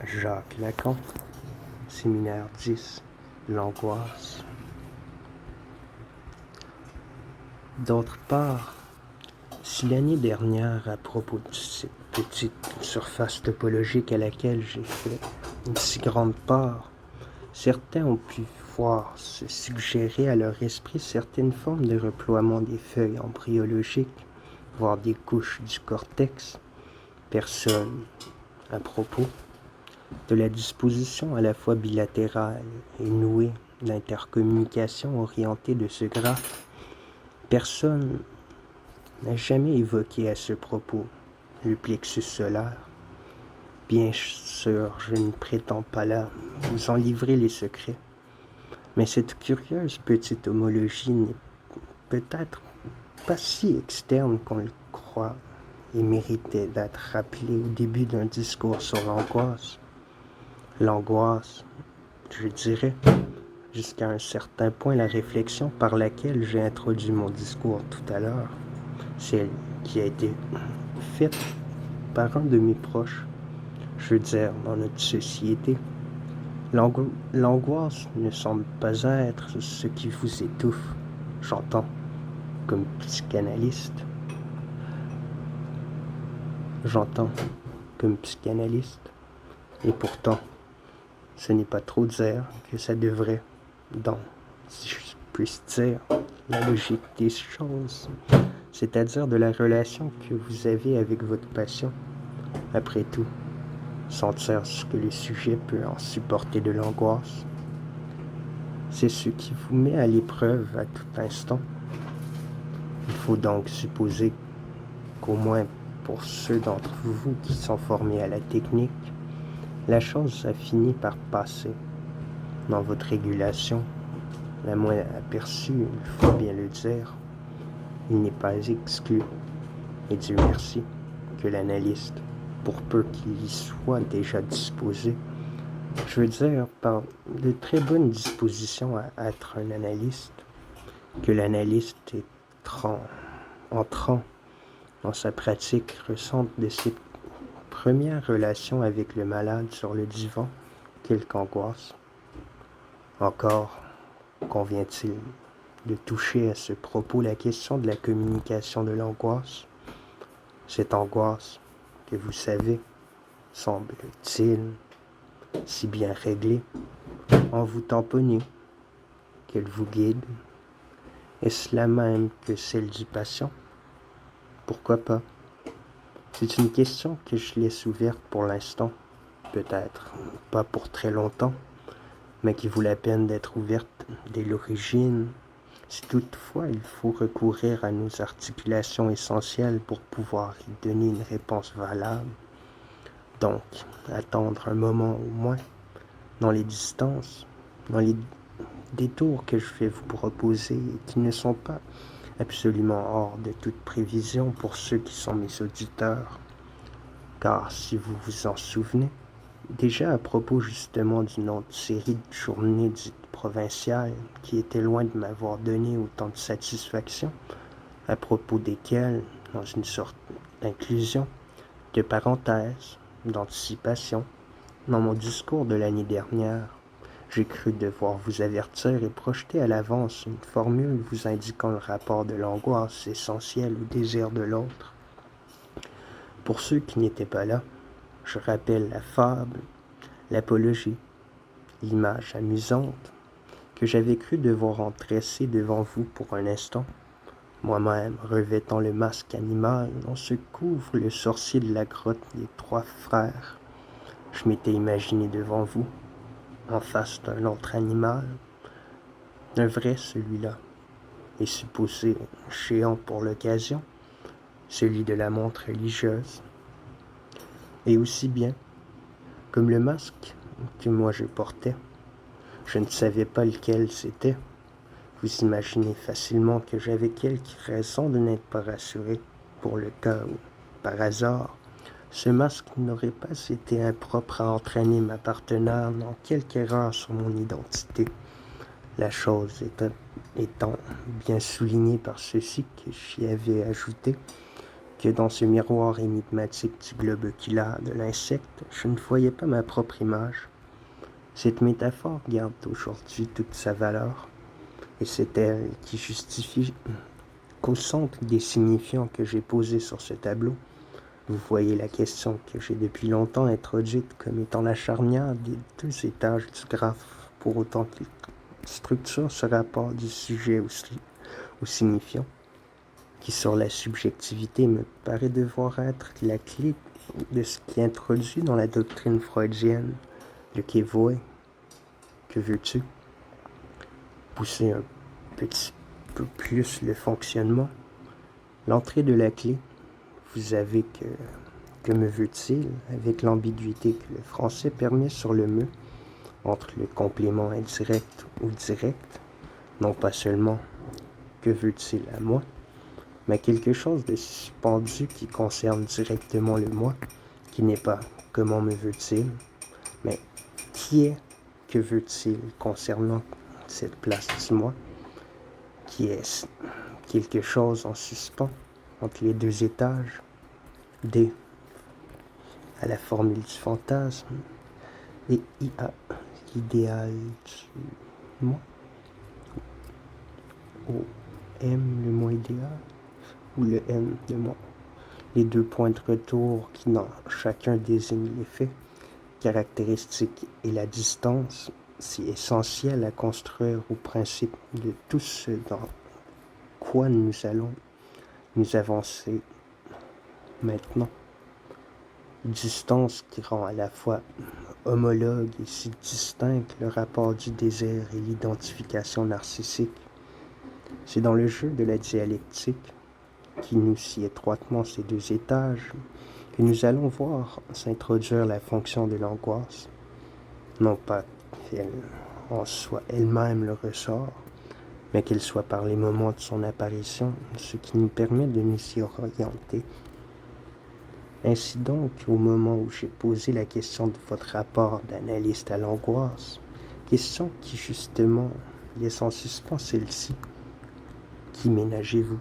Jacques Lacan, séminaire 10, l'angoisse. D'autre part, si l'année dernière, à propos de cette petite surface topologique à laquelle j'ai fait une si grande part, certains ont pu voir se suggérer à leur esprit certaines formes de reploiement des feuilles embryologiques, voire des couches du cortex, personne, à propos, de la disposition à la fois bilatérale et nouée d'intercommunication orientée de ce graphe, personne n'a jamais évoqué à ce propos le plexus solaire. Bien sûr, je ne prétends pas là vous en livrer les secrets, mais cette curieuse petite homologie n'est peut-être pas si externe qu'on le croit et méritait d'être rappelée au début d'un discours sur l'angoisse. L'angoisse, je dirais, jusqu'à un certain point la réflexion par laquelle j'ai introduit mon discours tout à l'heure, celle qui a été faite par un de mes proches, je veux dire, dans notre société. L'angoisse ne semble pas être ce qui vous étouffe, j'entends, comme psychanalyste. J'entends comme psychanalyste, et pourtant, ce n'est pas trop dire que ça devrait, dans, si je puis dire, la logique des choses, c'est-à-dire de la relation que vous avez avec votre patient. Après tout, sentir ce que le sujet peut en supporter de l'angoisse, c'est ce qui vous met à l'épreuve à tout instant. Il faut donc supposer qu'au moins pour ceux d'entre vous qui sont formés à la technique, la chose a fini par passer dans votre régulation, la moins aperçue, il faut bien le dire. Il n'est pas exclu, et Dieu merci, que l'analyste, pour peu qu'il y soit déjà disposé, je veux dire par de très bonnes dispositions à être un analyste, que l'analyste entrant dans sa pratique ressente de ses premières relations avec le malade sur le divan quelque angoisse. Encore convient-il de toucher à ce propos la question de la communication de l'angoisse. Cette angoisse que vous savez, semble-t-il, si bien réglée, en vous tamponnez, qu'elle vous guide. Est-ce la même que celle du patient? Pourquoi pas? C'est une question que je laisse ouverte pour l'instant, peut-être pas pour très longtemps, mais qui vaut la peine d'être ouverte dès l'origine, si toutefois il faut recourir à nos articulations essentielles pour pouvoir y donner une réponse valable. Donc, attendre un moment au moins, dans les distances, dans les détours que je vais vous proposer et qui ne sont pas absolument hors de toute prévision pour ceux qui sont mes auditeurs. Car si vous vous en souvenez, déjà à propos justement d'une autre série de journées dites provinciales qui étaient loin de m'avoir donné autant de satisfaction, à propos desquelles, dans une sorte d'inclusion, de parenthèse, d'anticipation, dans mon discours de l'année dernière, j'ai cru devoir vous avertir et projeter à l'avance une formule vous indiquant le rapport de l'angoisse essentielle au désir de l'autre. Pour ceux qui n'étaient pas là, je rappelle la fable, l'apologie, l'image amusante que j'avais cru devoir en dresser devant vous pour un instant, moi-même revêtant le masque animal dont se couvre le sorcier de la grotte des trois frères. Je m'étais imaginé devant vous, en face d'un autre animal, un vrai celui-là, et supposé géant pour l'occasion, celui de la montre religieuse. Et aussi bien, comme le masque que moi je portais, je ne savais pas lequel c'était. Vous imaginez facilement que j'avais quelque raison de n'être pas rassuré, pour le cas où, par hasard, ce masque n'aurait pas été impropre à entraîner ma partenaire dans quelque erreur sur mon identité. La chose étant bien soulignée par ceci que j'y avais ajouté, que dans ce miroir énigmatique du globe oculaire de l'insecte, je ne voyais pas ma propre image. Cette métaphore garde aujourd'hui toute sa valeur, et c'est elle qui justifie qu'au centre des signifiants que j'ai posés sur ce tableau, vous voyez la question que j'ai depuis longtemps introduite comme étant la charnière des deux étages du graphe, pour autant qu'il structure ce rapport du sujet au signifiant, qui sur la subjectivité me paraît devoir être la clé de ce qui est introduit dans la doctrine freudienne, le que voy, que veux-tu, pousser un petit peu plus le fonctionnement. L'entrée de la clé, vous avez que me veut-il, avec l'ambiguïté que le français permet sur le me, entre le complément indirect ou direct, non pas seulement que veut-il à moi, mais quelque chose de suspendu qui concerne directement le moi, qui n'est pas comment me veut-il, mais qui est que veut-il concernant cette place du moi, qui est quelque chose en suspens entre les deux étages, D à la formule du fantasme, et IA, l'idéal du moi, au M, le moi idéal, ou le M, le moi. Les deux points de retour qui, dans chacun, désignent l'effet caractéristique et la distance, si essentielle à construire au principe de tout ce dans quoi nous allons nous avancer maintenant. Distance qui rend à la fois homologue et si distincte le rapport du désir et l'identification narcissique. C'est dans le jeu de la dialectique, qui nous scie étroitement ces deux étages, que nous allons voir s'introduire la fonction de l'angoisse. Non pas qu'elle en soit elle-même le ressort, mais qu'elle soit par les moments de son apparition, ce qui nous permet de nous y orienter. Ainsi donc, au moment où j'ai posé la question de votre rapport d'analyste à l'angoisse, question qui justement laisse en suspens celle-ci, qui ménagez-vous?